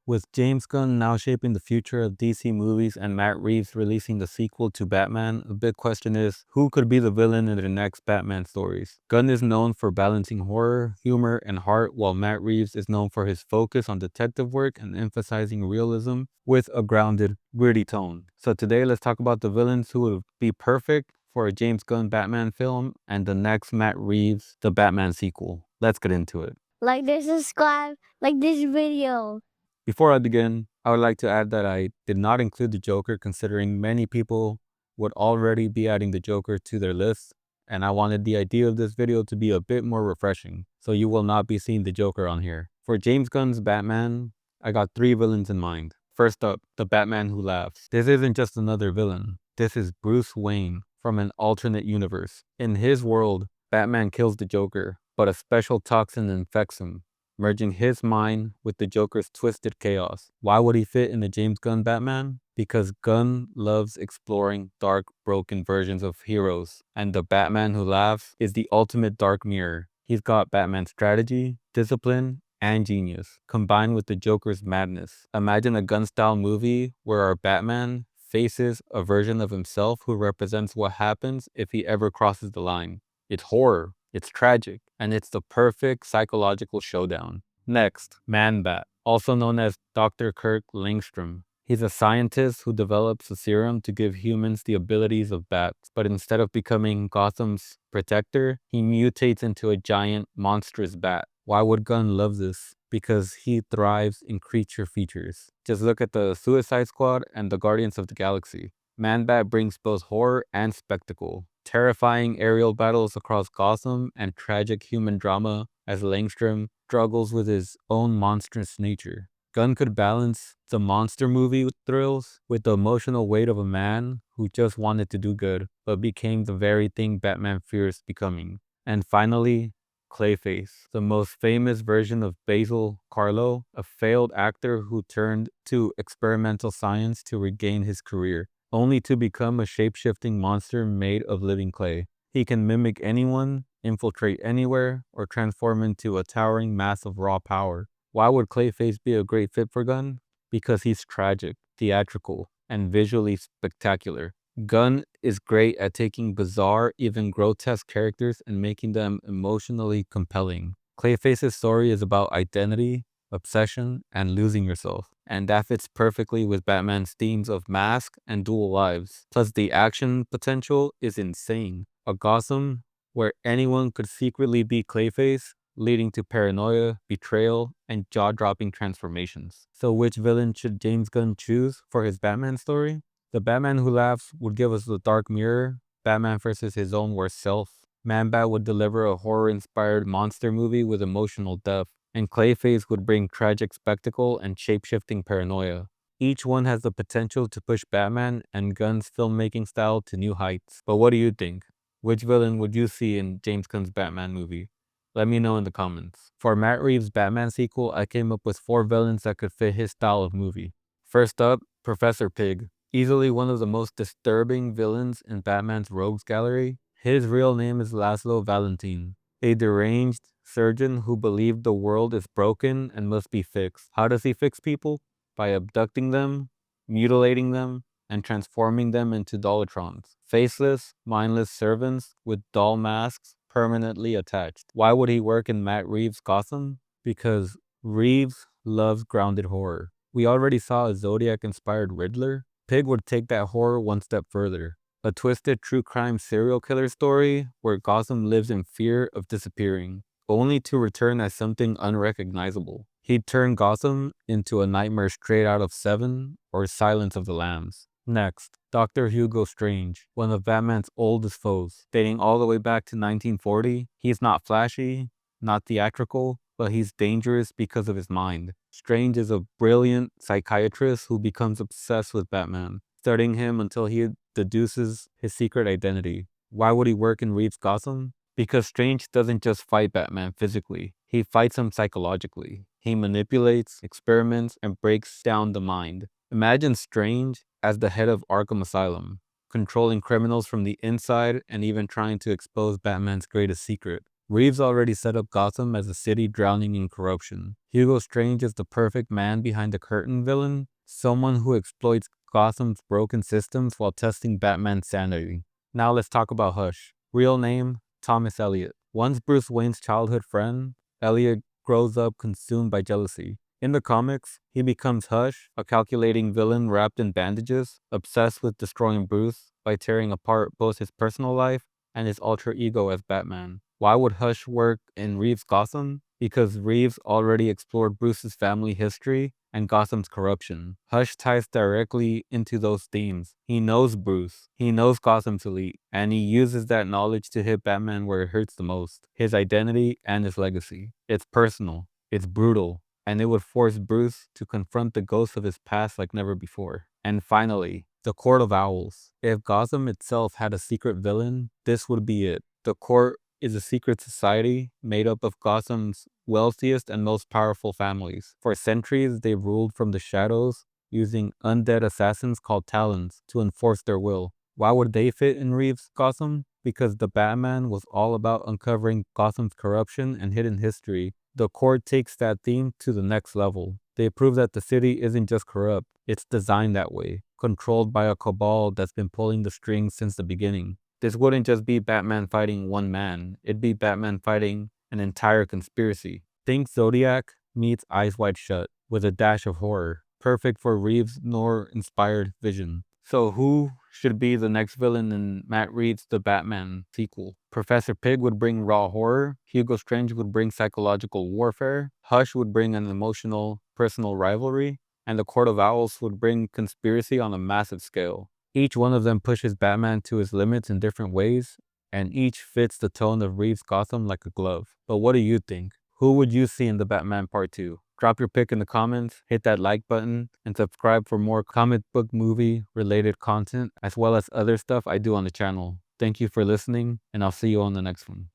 With James Gunn now shaping the future of DC movies and Matt Reeves releasing the sequel to Batman, a big question is, who could be the villain in the next Batman stories? Gunn is known for balancing horror, humor, and heart, while Matt Reeves is known for his focus on detective work and emphasizing realism with a grounded, gritty tone. So today let's talk about the villains who would be perfect for a James Gunn Batman film and the next Matt Reeves, the Batman sequel. Let's get into it. Like this, subscribe, like this video. Before I begin, I would like to add that I did not include the Joker considering many people would already be adding the Joker to their list, and I wanted the idea of this video to be a bit more refreshing, so you will not be seeing the Joker on here. For James Gunn's Batman, I got 3 villains in mind. First up, the Batman Who Laughs. This isn't just another villain. This is Bruce Wayne from an alternate universe. In his world, Batman kills the Joker, but a special toxin infects him, merging his mind with the Joker's twisted chaos. Why would he fit in the James Gunn Batman? Because Gunn loves exploring dark, broken versions of heroes, and the Batman Who Laughs is the ultimate dark mirror. He's got Batman's strategy, discipline, and genius, combined with the Joker's madness. Imagine a Gunn-style movie where our Batman faces a version of himself who represents what happens if he ever crosses the line. It's horror, it's tragic, and it's the perfect psychological showdown. Next, Man-Bat, also known as Dr. Kirk Langstrom. He's a scientist who develops a serum to give humans the abilities of bats, but instead of becoming Gotham's protector, he mutates into a giant, monstrous bat. Why would Gunn love this? Because he thrives in creature features. Just look at the Suicide Squad and the Guardians of the Galaxy. Man-Bat brings both horror and spectacle, terrifying aerial battles across Gotham and tragic human drama as Langstrom struggles with his own monstrous nature. Gunn could balance the monster movie thrills with the emotional weight of a man who just wanted to do good, but became the very thing Batman fears becoming. And finally, Clayface, the most famous version of Basil Karlo, a failed actor who turned to experimental science to regain his career, only to become a shape-shifting monster made of living clay. He can mimic anyone, infiltrate anywhere, or transform into a towering mass of raw power. Why would Clayface be a great fit for Gunn? Because he's tragic, theatrical, and visually spectacular. Gunn is great at taking bizarre, even grotesque characters and making them emotionally compelling. Clayface's story is about identity, obsession, and losing yourself, and that fits perfectly with Batman's themes of mask and dual lives. Plus, the action potential is insane. A Gotham where anyone could secretly be Clayface, leading to paranoia, betrayal, and jaw-dropping transformations. So which villain should James Gunn choose for his Batman story? The Batman Who Laughs would give us the dark mirror, Batman versus his own worst self. Man-Bat would deliver a horror-inspired monster movie with emotional depth, and Clayface would bring tragic spectacle and shape-shifting paranoia. Each one has the potential to push Batman and Gunn's filmmaking style to new heights. But what do you think? Which villain would you see in James Gunn's Batman movie? Let me know in the comments. For Matt Reeves' Batman sequel, I came up with 4 villains that could fit his style of movie. First up, Professor Pig. Easily one of the most disturbing villains in Batman's rogues gallery. His real name is Laszlo Valentin, a deranged surgeon who believed the world is broken and must be fixed. How does he fix people? By abducting them, mutilating them, and transforming them into Dolatrons, faceless, mindless servants with doll masks permanently attached. Why would he work in Matt Reeves' Gotham? Because Reeves loves grounded horror. We already saw a Zodiac-inspired Riddler. Pig would take that horror one step further. A twisted true crime serial killer story where Gotham lives in fear of disappearing, only to return as something unrecognizable. He'd turn Gotham into a nightmare straight out of Seven or Silence of the Lambs. Next, Dr. Hugo Strange, one of Batman's oldest foes. Dating all the way back to 1940, he's not flashy, not theatrical, but he's dangerous because of his mind. Strange is a brilliant psychiatrist who becomes obsessed with Batman, studying him until he deduces his secret identity. Why would he work in Reeves' Gotham? Because Strange doesn't just fight Batman physically, he fights him psychologically. He manipulates, experiments, and breaks down the mind. Imagine Strange as the head of Arkham Asylum, controlling criminals from the inside and even trying to expose Batman's greatest secret. Reeves already set up Gotham as a city drowning in corruption. Hugo Strange is the perfect man behind the curtain villain, someone who exploits Gotham's broken systems while testing Batman's sanity. Now let's talk about Hush. Real name, Thomas Elliot. Once Bruce Wayne's childhood friend, Elliot grows up consumed by jealousy. In the comics, he becomes Hush, a calculating villain wrapped in bandages, obsessed with destroying Bruce by tearing apart both his personal life and his alter ego as Batman. Why would Hush work in Reeves' Gotham? Because Reeves already explored Bruce's family history and Gotham's corruption. Hush ties directly into those themes. He knows Bruce, he knows Gotham's elite, and he uses that knowledge to hit Batman where it hurts the most, his identity and his legacy. It's personal, it's brutal, and it would force Bruce to confront the ghosts of his past like never before. And finally, the Court of Owls. If Gotham itself had a secret villain, this would be it. The Court is a secret society made up of Gotham's wealthiest and most powerful families. For centuries, they ruled from the shadows, using undead assassins called Talons to enforce their will. Why would they fit in Reeves' Gotham? Because the Batman was all about uncovering Gotham's corruption and hidden history. The court takes that theme to the next level. They prove that the city isn't just corrupt, it's designed that way, controlled by a cabal that's been pulling the strings since the beginning. This wouldn't just be Batman fighting one man, it'd be Batman fighting an entire conspiracy. Think Zodiac meets Eyes Wide Shut, with a dash of horror, perfect for Reeves' noir-inspired vision. So who should be the next villain in Matt Reeves' The Batman sequel? Professor Pig would bring raw horror, Hugo Strange would bring psychological warfare, Hush would bring an emotional, personal rivalry, and the Court of Owls would bring conspiracy on a massive scale. Each one of them pushes Batman to his limits in different ways, and each fits the tone of Reeves' Gotham like a glove. But what do you think? Who would you see in The Batman Part 2? Drop your pick in the comments, hit that like button, and subscribe for more comic book movie related content, as well as other stuff I do on the channel. Thank you for listening, and I'll see you on the next one.